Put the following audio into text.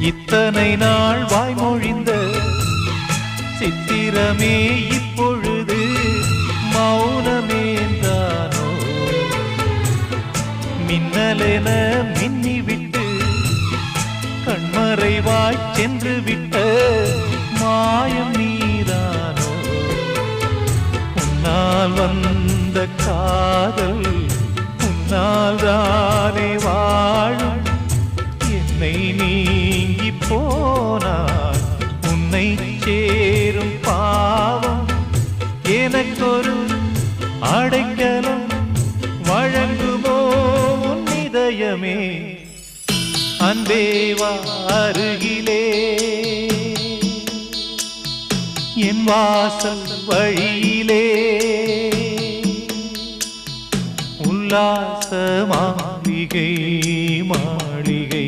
இத்தனை நாள் வாய்மொழிந்த சித்திரமே இப்பொழுது மௌனமேந்தானோ? மின்னலென மின்னிவிட்டு கண்மறைவாய் சென்று விட்ட மாயம் நீதானோ? உன்னால் வந்த காதல் உன்னால் தானே வாழும். என்னை நீங்கி போனார் உன்னை சேரும் பாவம். எனக்கொரு அடைக்கலம் வழங்குமோ உன் இதயமே? அன்பேவா அருகிலே என் வாசல் வழியிலே உல்லாச மாளிகை மாளிகை